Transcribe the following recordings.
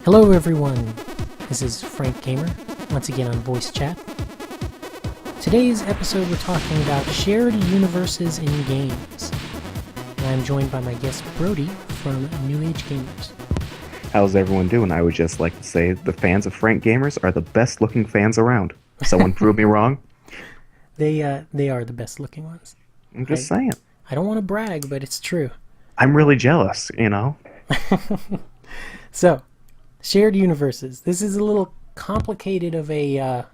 Hello everyone, this is Frank Gamer, once again on voice chat. Today's episode we're talking about shared universes in games. And I'm joined by my guest Brody from Age Gam3rs. How's everyone doing? I would just like to say the fans of Frank Gamers are the best looking fans around. Someone prove me wrong? They are the best looking ones. I'm just saying. I don't want to brag, but it's true. I'm really jealous, you know? So, shared universes. This is a little complicated of a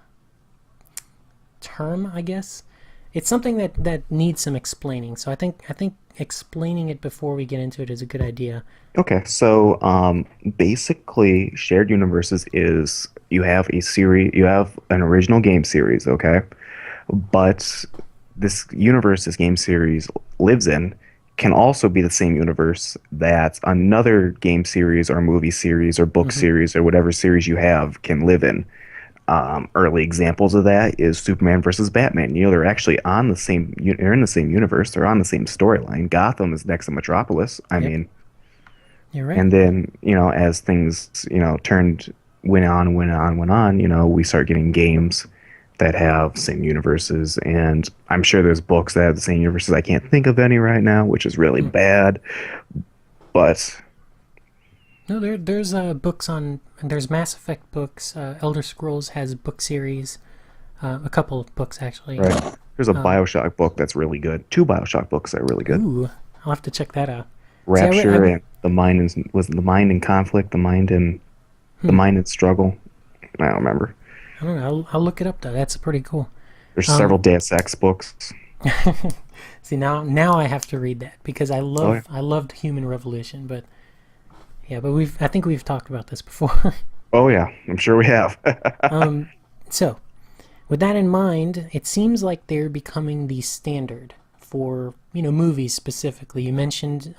term, I guess. It's something that needs some explaining. So I think explaining it before we get into it is a good idea. Okay, so basically shared universes is you have an original game series, okay? But this universe this game series lives in can also be the same universe that another game series or movie series or book series or whatever series you have can live in. Early examples of that is Superman versus Batman. You know, they're actually they're in the same universe. They're on the same storyline. Gotham is next to Metropolis. You're right. And then, as things, went on, we start getting games that have same universes, and I'm sure there's books that have the same universes. I can't think of any right now, which is really bad. But no, there's books there's Mass Effect books. Elder Scrolls has book series, a couple of books actually. Right. There's a BioShock book that's really good. Two BioShock books that are really good. Ooh, I'll have to check that out. Rapture and the mind in conflict, the mind in struggle. I don't remember. I don't know. I'll look it up though. That's pretty cool. There's several Deus Ex books. See, now I have to read that because I loved Human Revolution, but I think we've talked about this before. Oh yeah, I'm sure we have. So, with that in mind, it seems like they're becoming the standard for movies specifically. You mentioned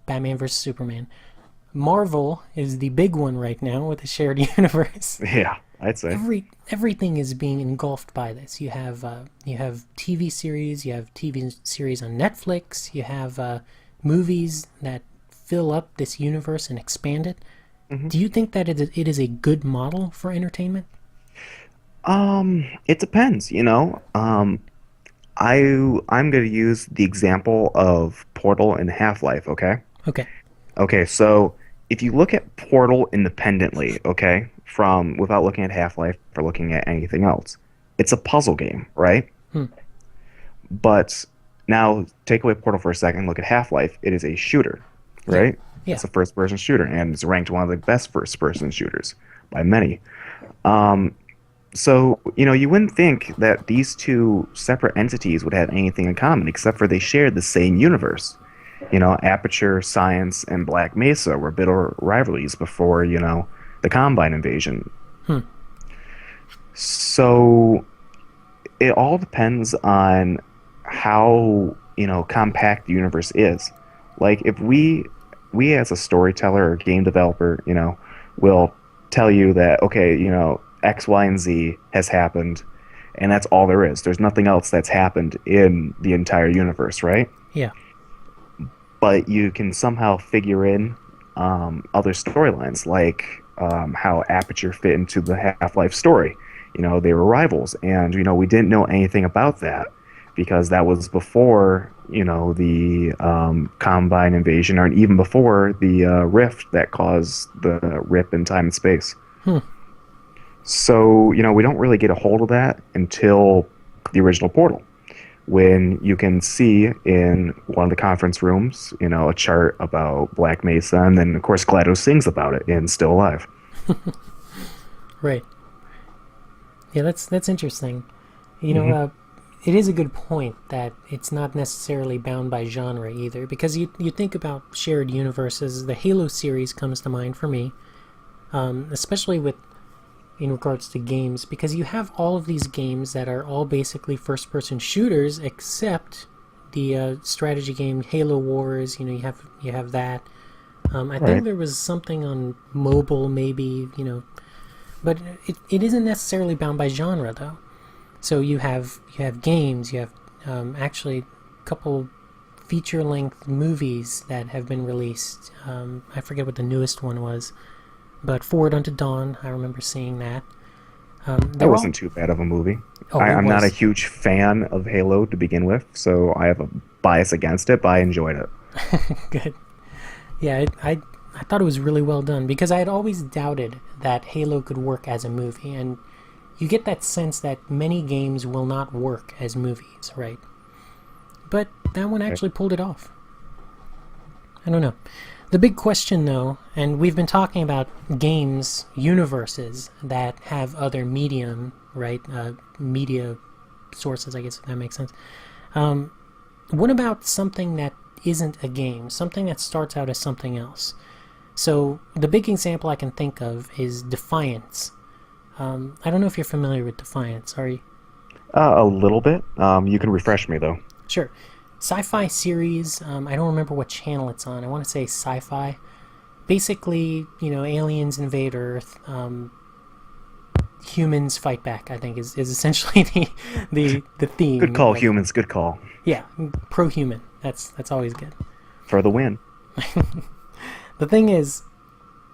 Batman vs Superman. Marvel is the big one right now with the shared universe. Yeah, I'd say everything is being engulfed by this. You have TV series, you have TV series on Netflix, you have movies that fill up this universe and expand it. Do you think that it is a good model for entertainment? It depends. I'm going to use the example of Portal and Half-Life. Okay. So if you look at Portal independently, without looking at Half-Life or looking at anything else, it's a puzzle game, right? But now take away Portal for a second, look at Half-Life. It is a shooter, right? Yeah. It's a first-person shooter, and it's ranked one of the best first-person shooters by many. So, you wouldn't think that these two separate entities would have anything in common, except for they shared the same universe. Aperture, Science, and Black Mesa were bitter rivalries before, the Combine invasion. So it all depends on how, compact the universe is. Like, if we as a storyteller or game developer, will tell you that, okay, X, Y, and Z has happened, and that's all there is. There's nothing else that's happened in the entire universe, right? Yeah. But you can somehow figure in other storylines, like how Aperture fit into the Half-Life story. They were rivals, and we didn't know anything about that because that was before the Combine invasion, or even before the rift that caused the rip in time and space. So we don't really get a hold of that until the original Portal, when you can see in one of the conference rooms, a chart about Black Mesa, and then of course GLaDOS sings about it in Still Alive. Right. Yeah, that's interesting. It is a good point that it's not necessarily bound by genre either, because you think about shared universes. The Halo series comes to mind for me, especially in regards to games, because you have all of these games that are all basically first-person shooters, except the strategy game Halo Wars. You have that. I think there was something on mobile, maybe, but it isn't necessarily bound by genre though. So you have games, you have actually a couple feature-length movies that have been released. I forget what the newest one was. But Forward Unto Dawn, I remember seeing that. That They're all... wasn't too bad of a movie. Oh, it I'm not a was. huge fan of Halo to begin with, so I have a bias against it, but I enjoyed it. Good. Yeah, I thought it was really well done because I had always doubted that Halo could work as a movie, and you get that sense that many games will not work as movies, right? But that one Okay. actually pulled it off. I don't know. The big question, though, and we've been talking about games, universes that have other medium, right? Media sources, I guess, if that makes sense. What about something that isn't a game, something that starts out as something else? So the big example I can think of is Defiance. I don't know if you're familiar with Defiance, are you? A little bit. You can refresh me though. Sure. Sci-fi series. I don't remember what channel it's on. I want to say Sci-Fi. Basically, aliens invade Earth. Humans fight back. I think is essentially the Good theme. call, humans. Good call. Yeah, pro-human. That's always good. For the win. The thing is,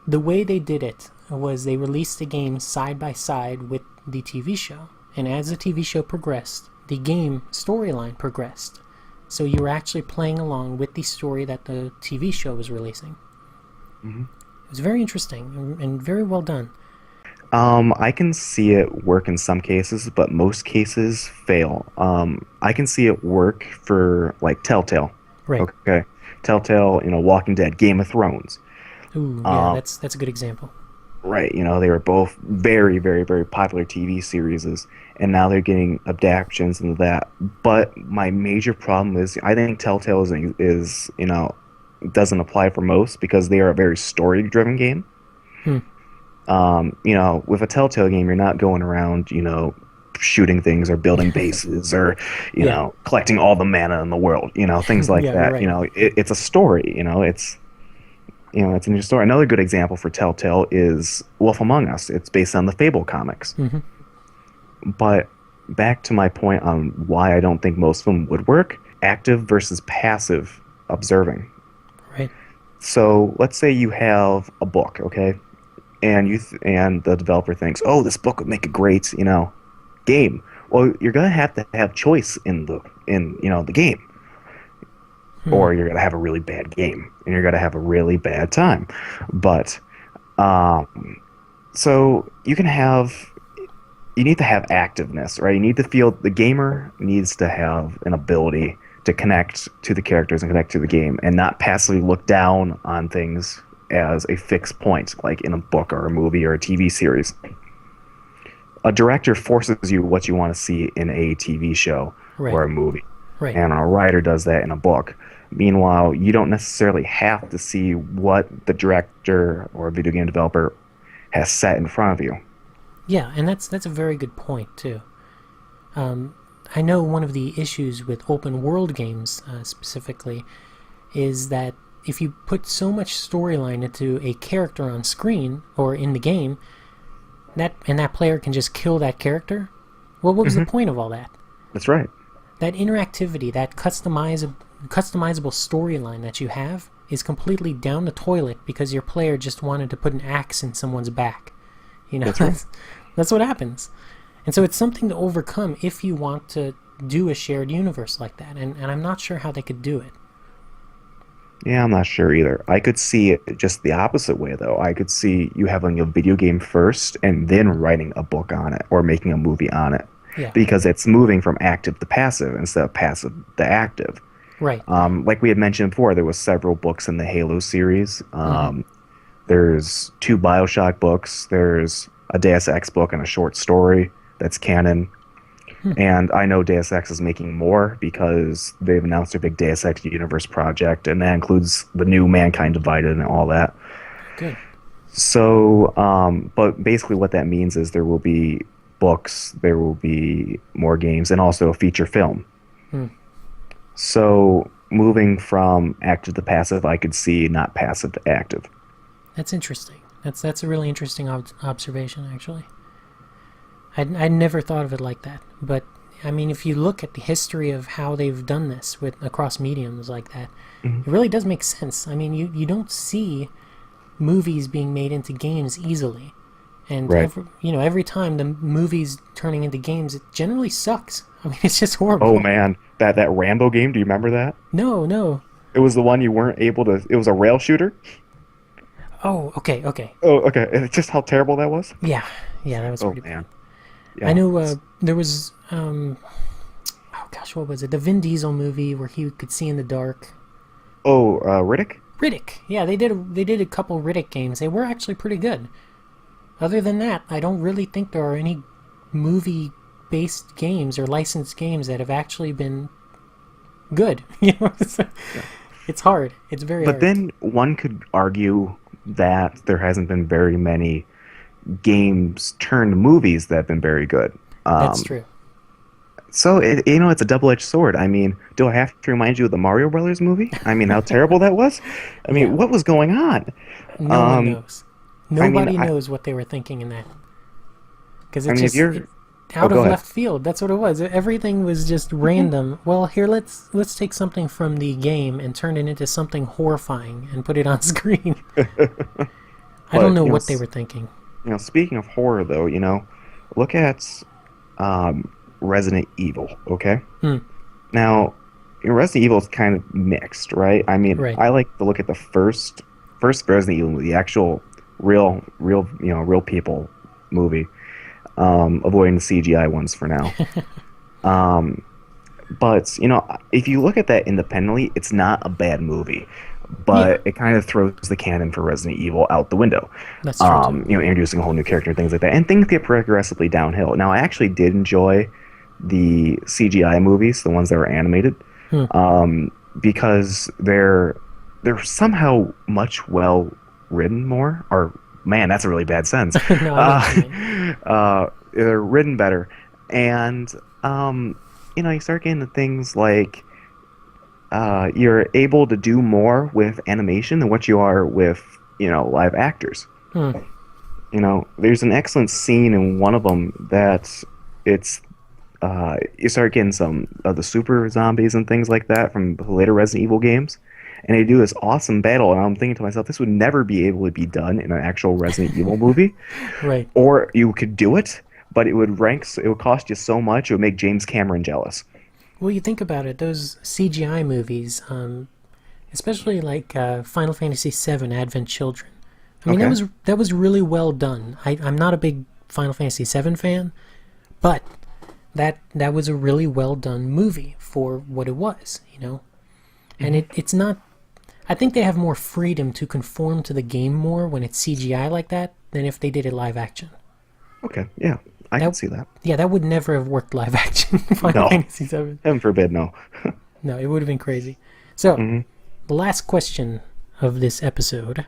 the way they did it was they released the game side by side with the TV show. And as the TV show progressed, the game storyline progressed. So you were actually playing along with the story that the TV show was releasing. hmm It was very interesting and very well done. I can see it work in some cases, but most cases fail. I can see it work for like Telltale. Right. Okay. Telltale, Walking Dead, Game of Thrones. Ooh, yeah, Um, that's a good example. right, they were both very, very, very popular TV series, and now they're getting adaptations into that. But my major problem is I think Telltale is doesn't apply for most because they are a very story-driven game. Hmm. With a Telltale game, you're not going around, shooting things or building bases or, Yeah, collecting all the mana in the world, things like yeah, you're that. right. It's a story, it's a new story. Another good example for Telltale is Wolf Among Us. It's based on the Fable comics. Hmm. But back to my point on why I don't think most of them would work, active versus passive observing. Right. So let's say you have a book, okay? And the developer thinks, "Oh, this book would make a great, game." Well, you're gonna have to have choice in the game, Hmm. or you're gonna have a really bad game, and you're gonna have a really bad time. But so you need to have activeness, right? You need to feel the gamer needs to have an ability to connect to the characters and connect to the game, and not passively look down on things as a fixed point, like in a book or a movie or a TV series. A director forces you what you want to see in a TV show Right. or a movie, Right. and a writer does that in a book. Meanwhile, you don't necessarily have to see what the director or video game developer has set in front of you. Yeah, and that's a very good point too. I know one of the issues with open world games specifically is that if you put so much storyline into a character on screen or in the game, that player can just kill that character, well, what was the point of all that? That's right. That interactivity, that customizable storyline that you have is completely down the toilet because your player just wanted to put an axe in someone's back. That's right. That's what happens. And so it's something to overcome if you want to do a shared universe like that. And I'm not sure how they could do it. Yeah, I'm not sure either. I could see it just the opposite way, though. I could see you having a video game first and then writing a book on it or making a movie on it Yeah, because it's moving from active to passive instead of passive to active. right. Like we had mentioned before, there was several books in the Halo series. Hmm. There's two BioShock books. There's a Deus Ex book and a short story that's canon. And I know Deus Ex is making more because they've announced their big Deus Ex Universe project, and that includes the new Mankind Divided and all that. Good. So, but basically what that means is there will be books, there will be more games, and also a feature film. Hmm. So, moving from active to passive, I could see not passive to active. That's interesting. That's a really interesting observation, actually. I'd never thought of it like that. But, I mean, if you look at the history of how they've done this across mediums like that, Mhm. it really does make sense. I mean, you don't see movies being made into games easily. And Right. every time the movies turning into games, it generally sucks. I mean, it's just Oh horrible. man, that Rambo game, do you remember that? No, no. It was the one you weren't able to, it was a rail shooter. Oh, okay, okay. Oh, okay. It's just how terrible that was. Yeah, yeah, that was Oh pretty bad. man. I Yeah. know there was oh gosh, what was it? The Vin Diesel movie where he could see in the dark. Oh, Riddick? Riddick. Yeah, they did a couple Riddick games. They were actually pretty good. Other than that, I don't really think there are any movie-based games or licensed games that have actually been good. Yeah. It's hard. It's very But hard. then one could argue that there hasn't been very many games turned movies that have been very good. That's Um, true. so it's a double-edged sword. I mean, do I have to remind you of the Mario Brothers movie? I mean, how terrible that was. I Yeah. mean, what was going on? No one Um, knows. I mean, Nobody knows what they were thinking in that because I it's mean, if just you're, oh, out go of ahead. left field. That's what it was. Everything was just random. Well, here let's take something from the game and turn it into something horrifying and put it on screen. I don't But know what they were thinking. speaking of horror, though, look at Resident Evil. Okay, Hmm. now Resident Evil is kind of mixed, right? I mean, Right. I like to look at the first Resident Evil movie, the actual real people movie, avoiding the CGI ones for now. Um, but if you look at that independently, it's not a bad movie. Yeah, But it kind of throws the canon for Resident Evil out the window. that's true too. Introducing a whole new character and things like that, and things get progressively downhill. Now, I actually did enjoy the CGI movies, the ones that were animated, Hmm. because they're somehow much well written more. Or man, that's a really bad sentence. No, I know what you mean. They're written better, and you start getting to things like you're able to do more with animation than what you are with live actors. Hmm. There's an excellent scene in one of them that it's you start getting some of the super zombies and things like that from the later Resident Evil games, and they do this awesome battle, and I'm thinking to myself, this would never be able to be done in an actual Resident Evil movie, Right. or you could do it, but it would cost you so much, it would make James Cameron jealous. Well, you think about it, those CGI movies, especially like Final Fantasy VII Advent Children. I mean, Okay. that was really well done. I'm not a big Final Fantasy VII fan, but that was a really well done movie for what it was. And it's not. I think they have more freedom to conform to the game more when it's CGI like that than if they did it live action. Okay, yeah, I can That see that. Yeah, that would never have worked live action. Final No, Fantasy VII. heaven forbid, no. No, it would have been crazy. So, Mhm. the last question of this episode: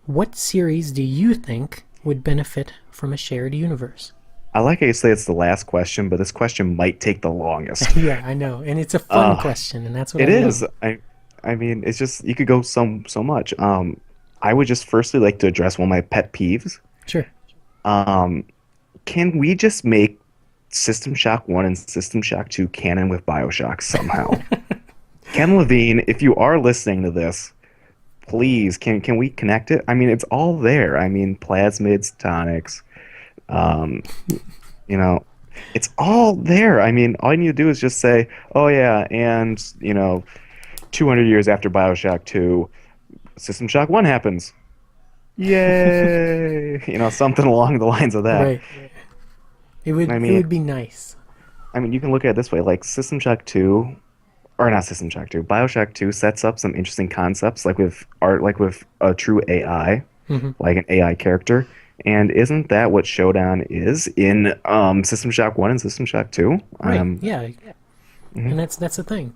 what series do you think would benefit from a shared universe? I like how you say it's the last question, but this question might take the longest. Yeah, I know, and it's a fun Uh, question, and that's what it I is. love. I mean, it's just you could go so much. I would just firstly like to address one of my pet peeves. Sure. Um, can we just make System Shock 1 and System Shock 2 canon with BioShock somehow? Ken Levine, if you are listening to this, please can we connect it? I mean, it's all there. I mean, plasmids, tonics, um, you know, it's all there. I mean, all you need to do is just say, "Oh yeah," and 200 years after BioShock 2, System Shock 1 happens. Yay! Something along the lines of that. Right. It would I it would mean, be nice. you can look at it this way, like System Shock 2, or not System Shock 2, BioShock 2 sets up some interesting concepts, like with art, like with a true AI, Hmm. like an AI character. And isn't that what Showdown is in System Shock 1 and System Shock 2? Right. Yeah. Mhm. And that's the thing.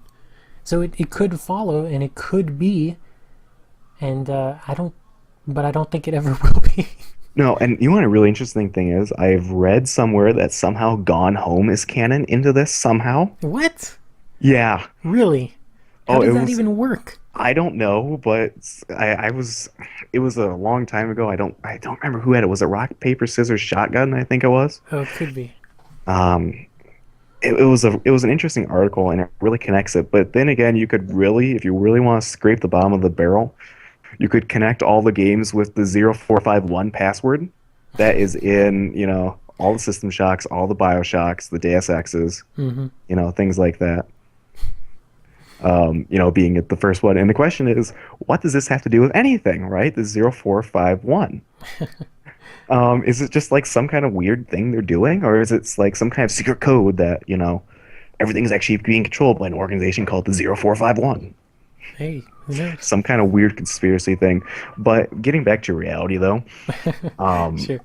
So it could follow, and it could be, and I don't think it ever will be. No, and you know what a really interesting thing is? I've read somewhere that somehow Gone Home is canon into this somehow. What? Yeah. Really? How Oh, it does that was. even work? I don't know, but I was. It was a long time ago. I don't remember who had it. Was it Rock Paper Scissors Shotgun? I think it was. Oh, it could be. Um, it was an interesting article, and it really connects it. But then again, you could really, if you really want to scrape the bottom of the barrel, You could connect all the games with the 0451 password that is in, all the System Shocks, all the BioShocks, the Deus Exes, Hmm. things like that. Being the first one. And the question is, what does this have to do with anything, right? The 0451. Is it just like some kind of weird thing they're doing, or is it like some kind of secret code that, everything's actually being controlled by an organization called the 0451? Hey, who knows? Some kind of weird conspiracy thing. But getting back to reality, though, um, Sure.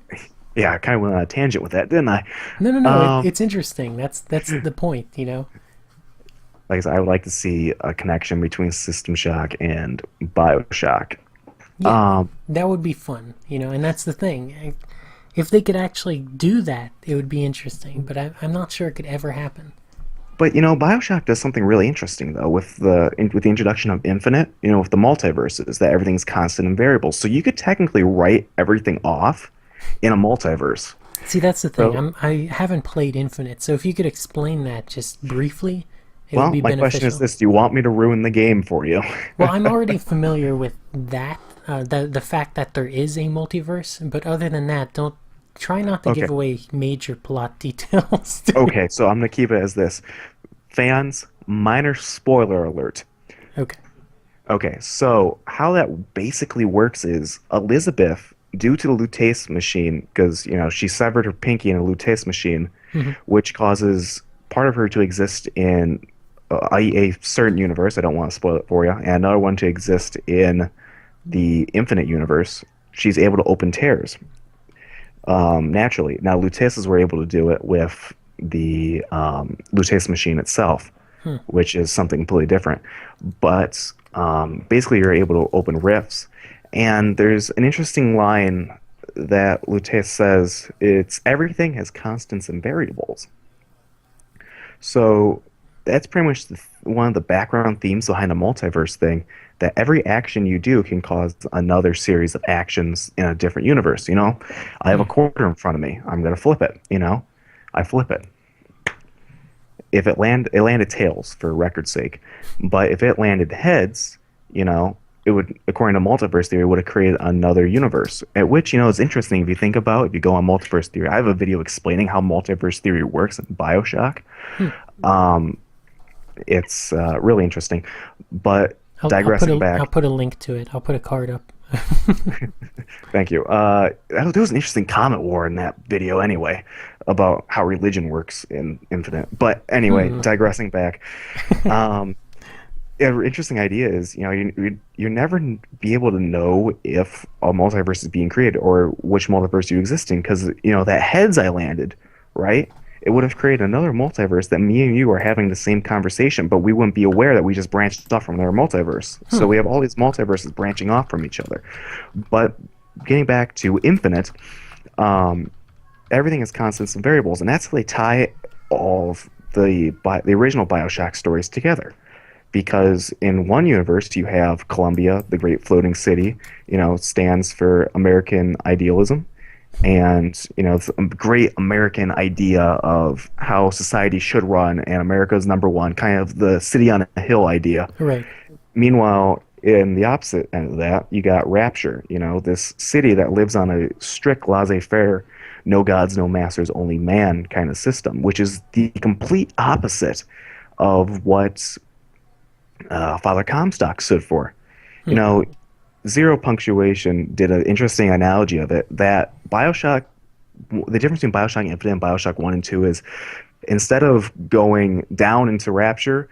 yeah, I kind of went on a tangent with that, didn't I? No, no, no. Um, It's interesting. That's the point, you know. like I said, I would like to see a connection between System Shock and BioShock. Yeah, Um, that would be fun, you know. And that's the thing. If they could actually do that, it would be interesting. But I'm not sure it could ever happen. but BioShock does something really interesting though with the introduction of Infinite, with the multiverses, that everything's constant and variable. So you could technically write everything off in a multiverse. See, that's the thing. So, I haven't played Infinite, so if you could explain that just briefly, it would well, be my question is beneficial. this: do you want me to ruin the game for you? Well, I'm already familiar with that, the fact that there is a multiverse. But other than that, don't try not to Okay. give away major plot details. Okay, so I'm gonna keep it as this. Fans, minor spoiler alert. Okay. Okay, so how that basically works is Elizabeth, due to the Lutece machine, because she severed her pinky in a Lutece machine, Hmm. which causes part of her to exist in a certain universe. I don't want to spoil it for you, and another one to exist in the Infinite universe. She's able to open tears naturally. Now, Luteces were able to do it with the Lutece machine itself, Hmm. which is something completely different. But basically, you're able to open rifts. And there's an interesting line that Lutece says, it's everything has constants and variables. So that's pretty much one of the background themes behind the multiverse thing, that every action you do can cause another series of actions in a different universe. I have a Hmm. quarter in front of me. I'm going to flip it. I flip it. If it landed tails for record's sake. But if it landed heads, it would, according to multiverse theory, would have created another universe. At which, is interesting if you think about, if you go on multiverse theory. I have a video explaining how multiverse theory works in BioShock. Hmm. Um, it's really interesting. But digressing I'll back, put a link to it. I'll put a card up. thank you. There was an interesting comment war in that video anyway about how religion works in Infinite. But anyway, Hmm. digressing back. Um, an interesting idea is, you never be able to know if a multiverse is being created or which multiverse you exist in, because that heads I landed, right? It would have created another multiverse that me and you are having the same conversation, but we wouldn't be aware that we just branched off from another multiverse. Hmm. So we have all these multiverses branching off from each other. But getting back to Infinite, um, everything is constants and variables, and that's how they tie all of the original Bioshock stories together. Because in one universe you have Columbia, the great floating city, stands for American idealism, and it's a great American idea of how society should run, and America's number one, kind of the city on a hill idea. Right. Meanwhile, in the opposite end of that, you got Rapture, this city that lives on a strict laissez-faire, no gods, no masters, only man kind of system, which is the complete opposite of what Father Comstock stood for. You Hmm. know, Zero Punctuation did an interesting analogy of it, that the difference between Bioshock Infinite and Bioshock 1 and 2 is, instead of going down into Rapture,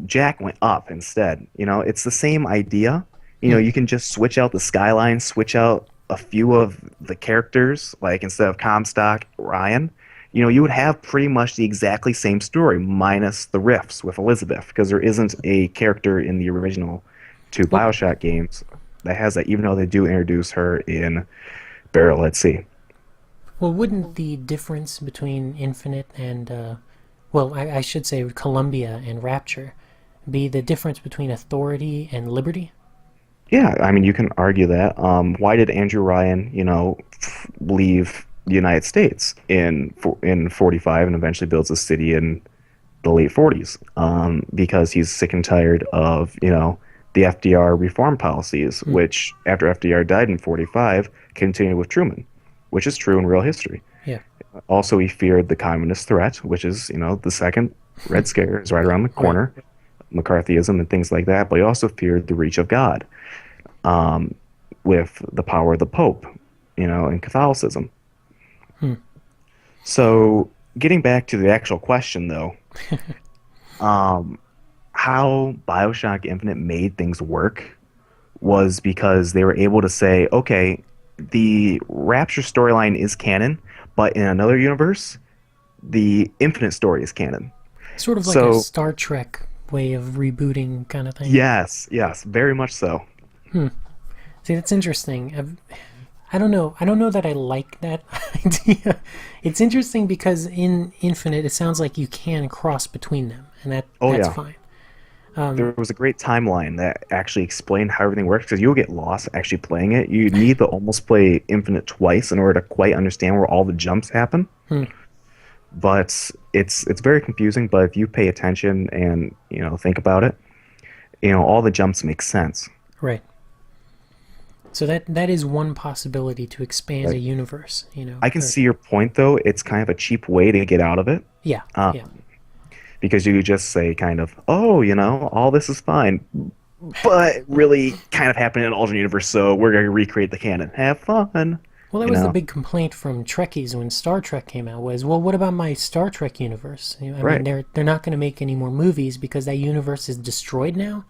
Jack went up instead. It's the same idea. Hmm. You can just switch out the skyline, switch out a few of the characters, like instead of Comstock, Ryan. You would have pretty much the exactly same story, minus the riffs with Elizabeth, because there isn't a character in the original two Well, Bioshock games that has that, even though they do introduce her in Barrel at Sea. well, wouldn't the difference between Infinite and, well, I should say Columbia and Rapture, be the difference between authority and liberty? Yeah, I mean, you can argue that. Why did Andrew Ryan, leave the United States in 45 and eventually builds a city in the late 40s? Because he's sick and tired of, the FDR reform policies, Hmm. which after FDR died in 45, continued with Truman, which is true in real history. Yeah. Also, he feared the communist threat, which is, the second Red Scare is right around the Right. corner, McCarthyism and things like that. But he also feared the reach of God, um, with the power of the Pope, in Catholicism. Hmm. So, getting back to the actual question, though, um, how BioShock Infinite made things work was because they were able to say, okay, the Rapture storyline is canon, but in another universe, the Infinite story is canon. Sort of like a So, Star Trek way of rebooting kind of thing. yes, yes, very much so. Hmm. See, that's interesting. I don't know. I don't know that I like that idea. It's interesting because in Infinite, it sounds like you can cross between them, and Oh, that's yeah. fine. There was a great timeline that actually explained how everything works because you'll get lost actually playing it. You need to almost play Infinite twice in order to quite understand where all the jumps happen. Hmm. But it's very confusing. But if you pay attention and think about it, all the jumps make sense. Right. So that is one possibility to expand a Right? universe. I can Or, see your point though. It's kind of a cheap way to get out of it. yeah, Uh, yeah. because you just say kind of, oh, all this is fine, but it really kind of happened in an alternate universe, so we're going to recreate the canon. Have fun, Well, that you was the know? big complaint from Trekkies when Star Trek came out. Was, well, what about my Star Trek universe? I mean, Right. they're not going to make any more movies because that universe is destroyed now.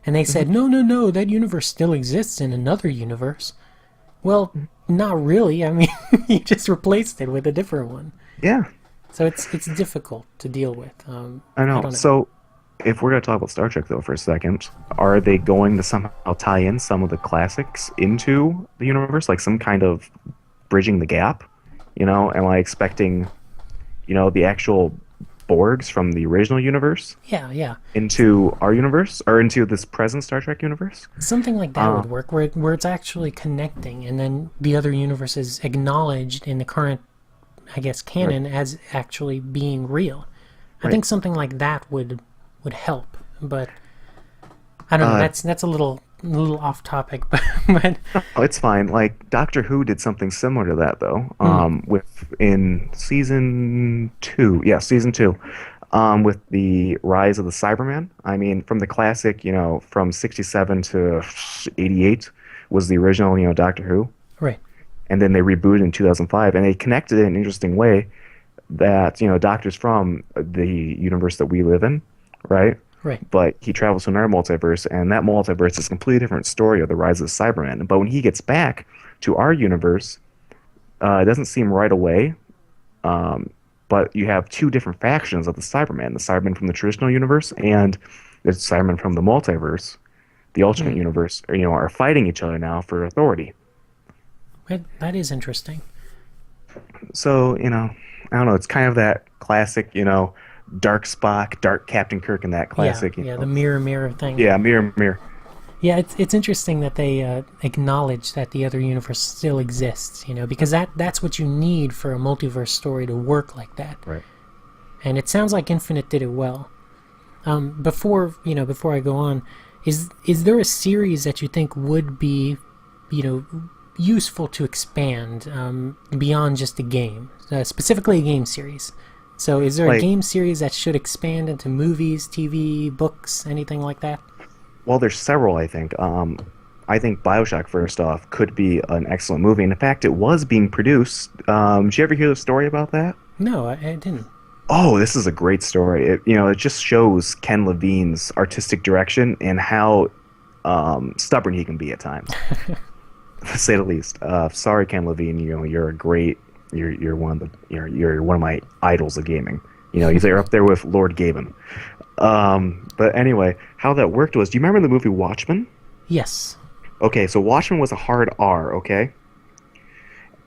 And they Hmm. said, no, no, no, that universe still exists in another universe. Well, not really. I mean, you just replaced it with a different one. Yeah, So it's difficult to deal with. I I know. don't know. So, if we're going to talk about Star Trek though for a second, are they going to somehow tie in some of the classics into the universe, like some kind of bridging the gap? Am I expecting, the actual Borgs from the original universe Yeah, yeah. into our universe or into this present Star Trek universe? Something like that Uh, would work, where it's actually connecting, and then the other universe is acknowledged in the current, I guess, right, canon as actually being real. I right. think something like that would help, but I don't know. Uh, That's a little off topic, but oh, it's fine. Like Doctor Who did something similar to that though. hmm, With in season two, yeah, season two, with the rise of the Cyberman. I mean, from the classic, from '67 to '88 was the original, Doctor Who, right, and then they rebooted in 2005, and they connected it in an interesting way that Doctor's from the universe that we live in, right? right, But he travels to another multiverse, and that multiverse is a completely different story of the rise of Cybermen. But when he gets back to our universe, it doesn't seem right away. Um, but you have two different factions of the Cybermen from the traditional universe and the Cybermen from the multiverse, the hmm. alternate universe, are fighting each other now for authority. That is interesting. So, I don't know. It's kind of that classic, dark Spock, dark Captain Kirk, and that Yeah, classic, yeah, the mirror thing. yeah, mirror, mirror. Yeah, it's interesting that they acknowledge that the other universe still exists, because that's what you need for a multiverse story to work like that. Right. And it sounds like Infinite did it well. Before I go on, is there a series that you think would be, you know, useful to expand beyond just a game, specifically a game series? So, is there a Like, game series that should expand into movies, TV, books, anything like that? well, there's several, I think. I think BioShock, first off, could be an excellent movie. And in fact, it was being produced. Did you ever hear the story about that? No, I didn't. Oh, this is a great story. It just shows Ken Levine's artistic direction and how stubborn he can be at times, to say the least. Sorry, Ken Levine. You're a great. You're one of you're one of my idols of gaming. You're up there with Lord Gaben. But anyway, how that worked was, do you remember the movie Watchmen? Yes. Okay, so Watchmen was a hard R, okay?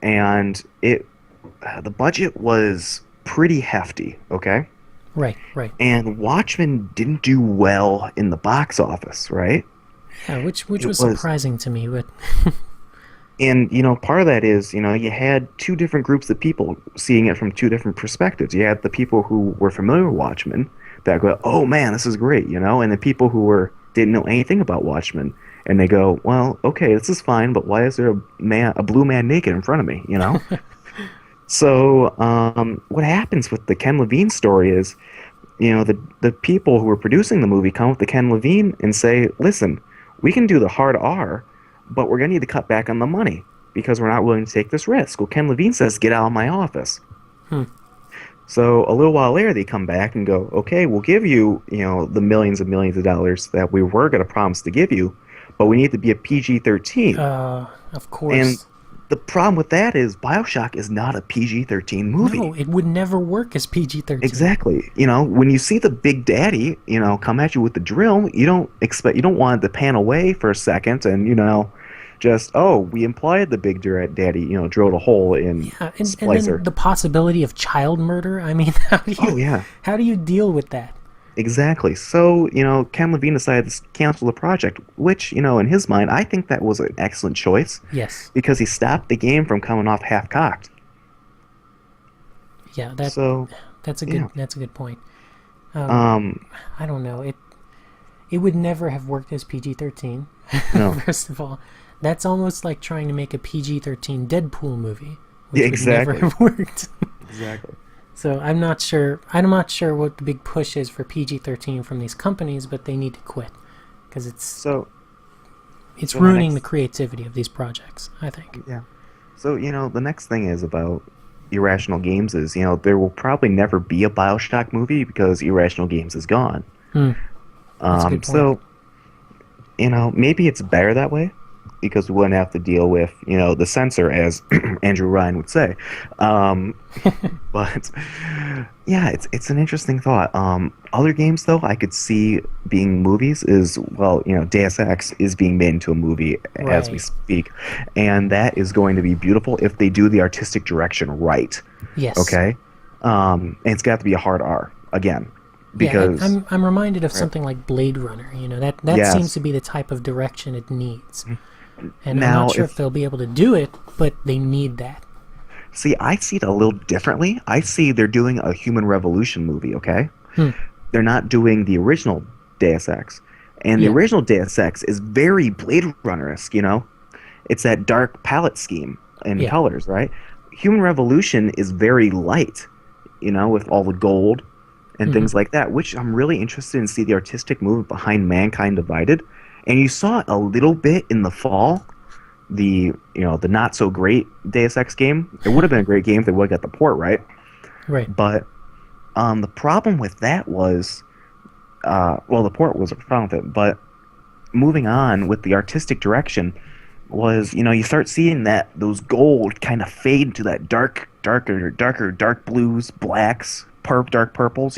And the budget was pretty hefty, okay? Right. Right. And Watchmen didn't do well in the box office, right? Yeah, which It was was, surprising to me, but and part of that is, you had two different groups of people seeing it from two different perspectives. You had the people who were familiar with Watchmen that go, "Oh man, this is great," and the people who were didn't know anything about Watchmen, and they go, "Well, okay, this is fine, but why is there a blue man naked in front of me?" You know. So, what happens with the Ken Levine story is, the people who are producing the movie come up to Ken Levine and say, "Listen, we can do the hard R, but we're gonna need to cut back on the money because we're not willing to take this risk." Well, Ken Levine says, "Get out of my office." Hmm. So a little while later, they come back and go, "Okay, we'll give you, the millions and millions of dollars that we were gonna promise to give you, but we need to be a PG-13." Of And course. the problem with that is BioShock is not a PG-13 movie. No, it would never work as PG-13. Exactly. When you see the Big Daddy, come at you with the drill, you don't want it to pan away for a second and, just, oh, we implied the Big Daddy, drilled a hole in And then Splicer. the possibility of child murder. I mean, Oh, yeah. how do you deal with that? Exactly. So, Ken Levine decided to cancel the project, which, in his mind, I think that was an excellent choice Yes. because he stopped the game from coming off half-cocked. Yeah, So, that's a yeah. good point. Um, I don't know. It would never have worked as PG-13. no. First of all, that's almost like trying to make a PG-13 Deadpool movie, which Yeah, would never exactly. have worked. Exactly. So I'm not sure. I'm not sure what the big push is for PG-13 from these companies, but they need to quit because So, it's so my ruining the next, creativity of these projects, I think. yeah. So, the next thing is about Irrational Games is, there will probably never be a BioShock movie because Irrational Games is gone. Hmm, that's a good point. So, maybe it's better that way because we wouldn't have to deal with, the censor, as Andrew Ryan would say. Um, but yeah, it's an interesting thought. Other games though, I could see being movies is well, Deus Ex is being made into a movie as we Right. speak, and that is going to be beautiful if they do the artistic direction right. Yes. Okay, and it's got to be a hard R again Yeah, because I'm reminded of right, something like Blade Runner. That seems yes. to be the type of direction it needs, and I'm Now not sure if if they'll be able to do it, but they need that. See, I see it a little differently. I see they're doing a Human Revolution movie, okay? Hmm. They're not doing the original Deus Ex. And the Yeah. original Deus Ex is very Blade Runner-esque, It's that dark palette scheme in Yeah. colors, right? Human Revolution is very light, with all the gold and Hmm. things like that, which I'm really interested in see the artistic movement behind Mankind Divided. And you saw it a little bit in the fall, the not so great Deus Ex game. It would have been a great game if they would have got the port right. Right. But the problem with that was, well, the port was a problem with it. But moving on with the artistic direction was, you start seeing that those gold kind of fade to that dark blues, blacks, dark purples,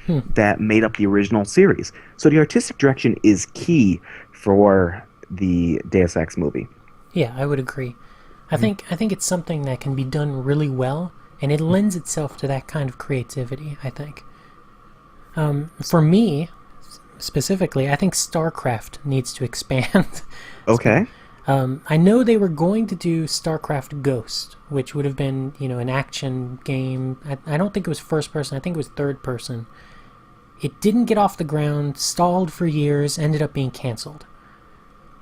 Hmm. that made up the original series. So the artistic direction is key for the Deus Ex movie. Yeah, I would agree. I think it's something that can be done really well, and it lends itself to that kind of creativity. I think. For me, specifically, I think StarCraft needs to expand. Okay. I know they were going to do StarCraft Ghost, which would have been, an action game. I don't think it was first person. I think it was third person. It didn't get off the ground, stalled for years, ended up being canceled.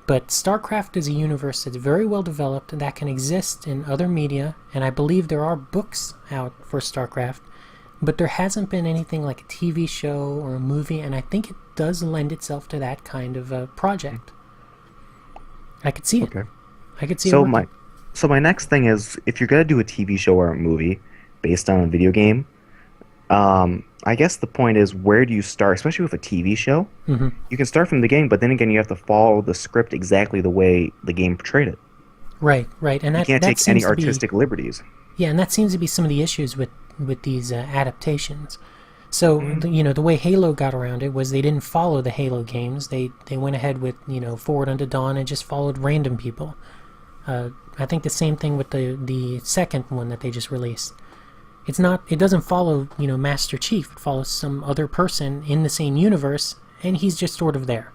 But StarCraft is a universe that's very well developed that can exist in other media, and I believe there are books out for StarCraft, but there hasn't been anything like a TV show or a movie, and I think it does lend itself to that kind of a project. I could see it. Okay. I could see it So working. my next thing is if you're gonna do a TV show or a movie based on a video game, I guess the point is where do you start, especially with a TV show? Hmm. You can start from the game, but then again you have to follow the script exactly the way the game portrayed it. Right, right, and You can't that take any seems to be artistic liberties. yeah, and that seems to be some of the issues with these adaptations. So Mhm. the way Halo got around it was they didn't follow the Halo games. They went ahead with Forward Unto Dawn and just followed random people. I think the same thing with the second one that they just released. It doesn't follow Master Chief. It follows some other person in the same universe, and he's just sort of there.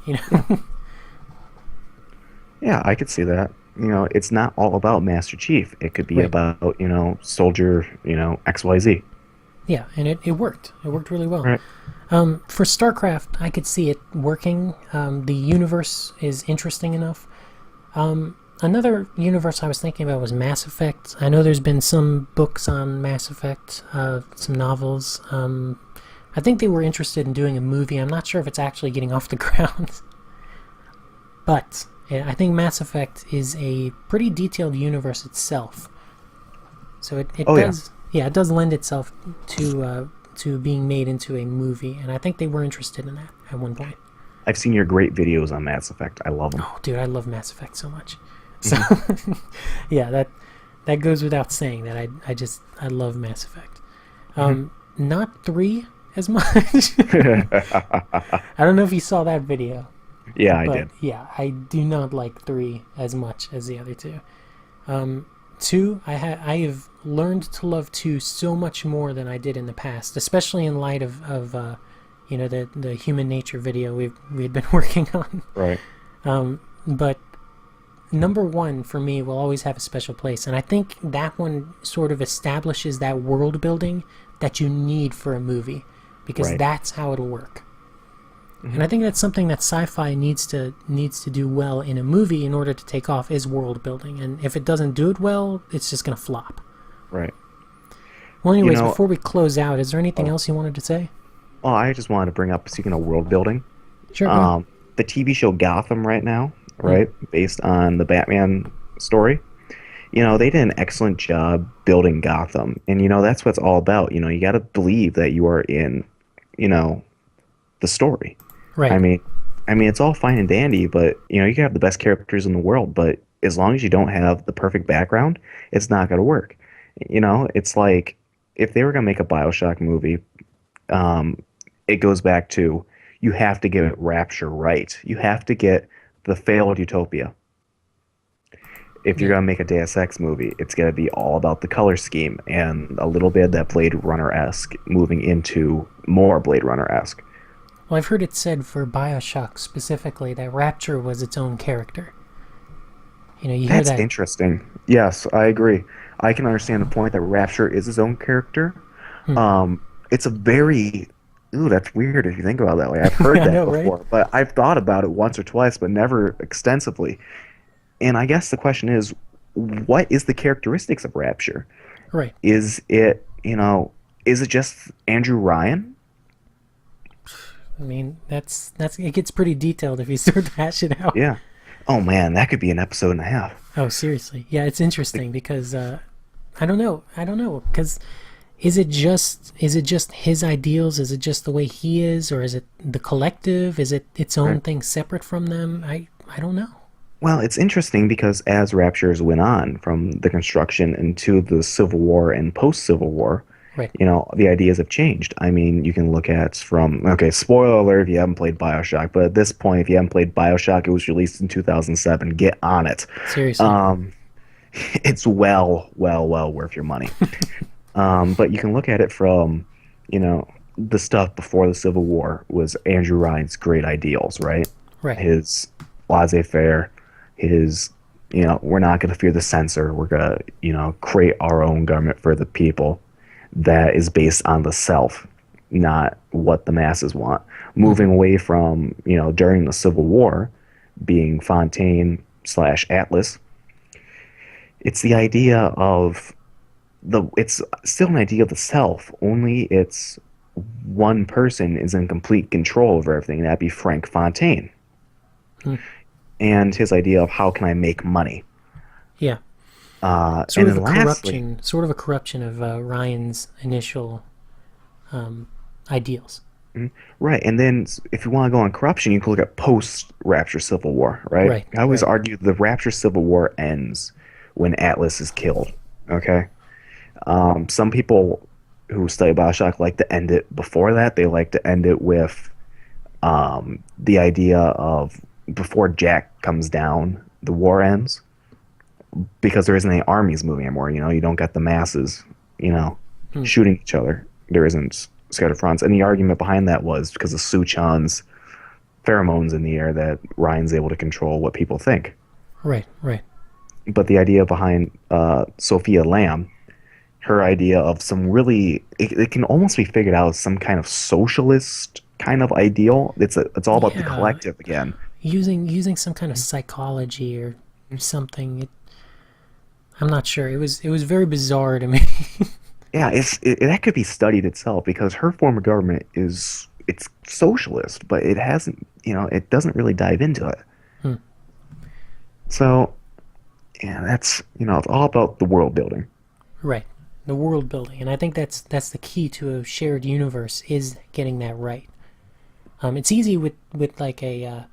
You know. Yeah, I could see that. It's not all about Master Chief. It could be Right. about, Soldier, XYZ. Yeah, and it worked. It worked really well. Right. For StarCraft, I could see it working. The universe is interesting enough. Another universe I was thinking about was Mass Effect. I know there's been some books on Mass Effect, some novels. I think they were interested in doing a movie. I'm not sure if it's actually getting off the ground. But I think Mass Effect is a pretty detailed universe itself. So it Oh, yeah. does, yeah, it does lend itself to being made into a movie, and I think they were interested in that at one point. I've seen your great videos on Mass Effect. I love them. Oh, dude, I love Mass Effect so much. So, yeah, that goes without saying that I love Mass Effect. Not 3 as much. I don't know if you saw that video, Yeah, I but did. yeah, I do not like 3 as much as the other two. 2, I have learned to love 2 so much more than I did in the past, especially in light of the human nature video we had been working on. Right. But number 1 for me will always have a special place, and I think that one sort of establishes that world building that you need for a movie, because Right. that's how it'll work. And I think that's something that sci-fi needs to do well in a movie in order to take off, is world building. And if it doesn't do it well, it's just gonna flop. Right. Well, anyways, know- before we close out, is there anything Oh. else you wanted to say? Well, I just wanted to bring up, speaking of world building, Sure. Go ahead. the TV show Gotham right now, right, based on the Batman story. They did an excellent job building Gotham, and that's what it's all about. You got to believe that you are in, the story. Right. I mean, it's all fine and dandy, but you can have the best characters in the world, but as long as you don't have the perfect background, it's not going to work. It's like if they were going to make a BioShock movie, it goes back to, you have to get Rapture right. You have to get the failed utopia. If you're going to make a Deus Ex movie, it's going to be all about the color scheme and a little bit of that Blade Runner-esque moving into more Blade Runner-esque. Well, I've heard it said for BioShock specifically that Rapture was its own character. You hear That's that. interesting. Yes, I agree. I can understand the point that Rapture is his own character. It's a very... Ooh, that's weird if you think about it that way. I've heard I that know, right? before, but I've thought about it once or twice, but never extensively. And I guess the question is, what is the characteristics of Rapture? Right. Is it just Andrew Ryan? I mean, that's it gets pretty detailed if you start to hash it out. Yeah. Oh man, that could be an episode and a half. Oh, seriously. Yeah, it's interesting because I don't know. Because is it just his ideals? Is it just the way he is, or is it the collective? Is it its own Right. thing separate from them? I don't know. Well, it's interesting because as Raptures went on from the construction into the Civil War and post-Civil War, Right. the ideas have changed. I mean, you can look at okay, spoiler alert if you haven't played BioShock, but at this point, if you haven't played BioShock, it was released in 2007. Get on it. Seriously. It's well worth your money. But you can look at it from, the stuff before the Civil War was Andrew Ryan's great ideals, right? Right. His laissez-faire, his, we're not going to fear the censor. We're going to, create our own government for the people that is based on the self, not what the masses want. Moving away from, during the Civil War, being Fontaine / Atlas, it's the idea of it's still an idea of the self, only it's one person is in complete control of everything. That'd be Frank Fontaine. And his idea of how can I make money. Yeah. And Sort of then a lastly, corruption of Ryan's initial ideals. right, and then if you want to go on corruption, you can look at post-Rapture Civil War, right? Right, I always right. argue the Rapture Civil War ends when Atlas is killed, okay? Some people who study Bioshock like to end it before that. They like to end it with the idea of before Jack comes down, the war ends, because there isn't any armies moving anymore. You don't get the masses, shooting each other. There isn't scattered fronts. And the argument behind that was because of Suchan's pheromones in the air that Ryan's able to control what people think. Right. Right. But the idea behind Sophia Lamb, her idea of some really it can almost be figured out as some kind of socialist kind of ideal. It's all about the Yeah, collective again. using some kind of psychology or something. I'm not sure. It was very bizarre to me. Yeah, that could be studied itself because her form of government it's socialist, but it hasn't, it doesn't really dive into it. Hmm. So, yeah, it's all about the world building. Right. The world building, and I think that's the key to a shared universe is getting that right. It's easy with like a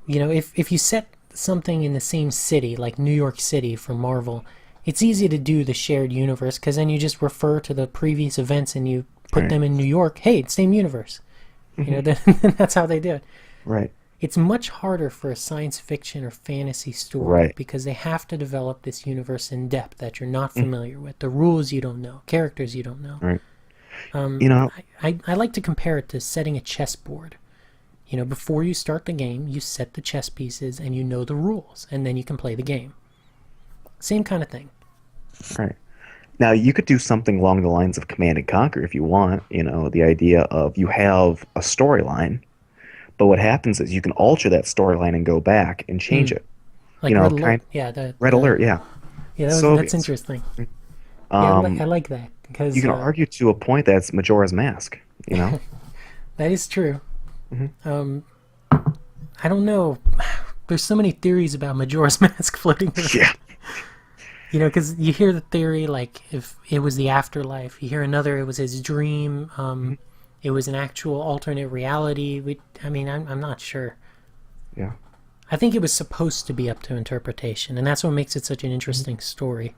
if you set something in the same city like New York City for Marvel, it's easy to do the shared universe because then you just refer to the previous events and you put Right. them in New York. Hey, it's same universe. Then that's how they do it. Right. It's much harder for a science fiction or fantasy story Right. because they have to develop this universe in depth that you're not familiar with, the rules you don't know, characters you don't know. Right. You know, I like to compare it to setting a chessboard. Before you start the game, you set the chess pieces and you know the rules, and then you can play the game. Same kind of thing. right. Now you could do something along the lines of Command and Conquer if you want, the idea of you have a storyline, but what happens is you can alter that storyline and go back and change it. Like Red Kind Alert. Yeah, Red Alert, yeah. yeah, that's Soviets. interesting. Yeah, Um, I like that you because can argue to a point that's Majora's Mask, you know? that is true. Hmm. Um, I don't know. There's so many theories about Majora's Mask floating around. Yeah. Because you hear the theory like if it was the afterlife, you hear another it was his dream, it was an actual alternate reality. I'm not sure. Yeah. I think it was supposed to be up to interpretation, and that's what makes it such an interesting story.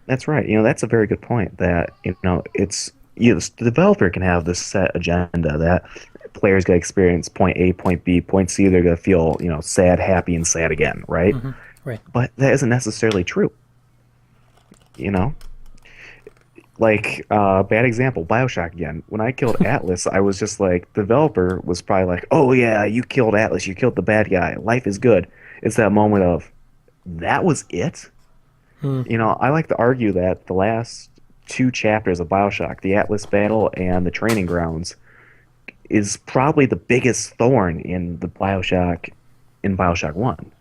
That's right. That's a very good point that, the developer can have this set agenda that players going to experience point A, point B, point C. They're going to feel, sad, happy, and sad again, right? Right. But that isn't necessarily true. You know, like bad example, BioShock again. When I killed Atlas, I was just like, the developer was probably like, "Oh yeah, you killed Atlas, you killed the bad guy. Life is good." It's that moment of, that was it. Hmm. I like to argue that the last two chapters of BioShock, the Atlas battle and the training grounds, is probably the biggest thorn in BioShock One.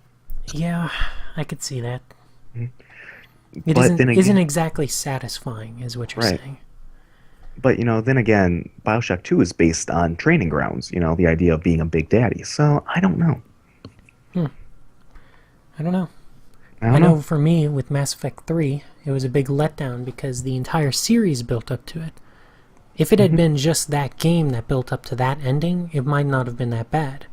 Yeah, I could see that. It But then isn't again, exactly satisfying, is what you're right. saying. But then again, BioShock 2 is based on training grounds, the idea of being a big daddy. So I don't know. Hmm. I don't know. I I don't know know. for me with Mass Effect 3, it was a big letdown because the entire series built up to it. If it had Hmm. been just that game that built up to that ending, it might not have been that bad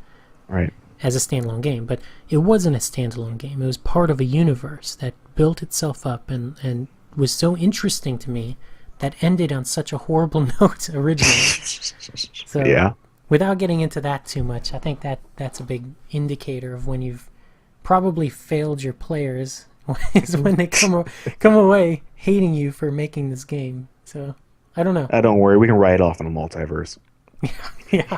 Right. as a standalone game. But it wasn't a standalone game. It was part of a universe that built itself up and was so interesting to me that ended on such a horrible note originally. So Yeah. without getting into that too much, I think that's a big indicator of when you've probably failed your players is when they come away hating you for making this game. So I don't know. Don't worry, we can write off in a multiverse. Yeah,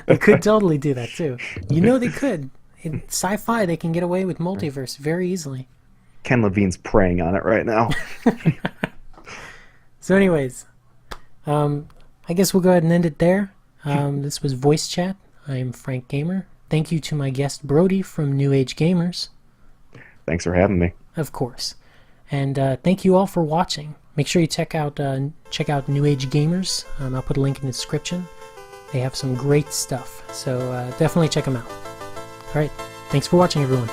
they could totally do that too. They could. In sci-fi, they can get away with multiverse very easily. Ken Levine's preying on it right now. So, anyways, I guess we'll go ahead and end it there. This was Voice Chat. I'm Frank Gamer. Thank you to my guest Brody from New Age Gamers, Thanks for having me. of course, and thank you all for watching. Make sure you check out New Age Gamers. I'll put a link in the description. They have some great stuff, so definitely check them out. All right, thanks for watching, everyone.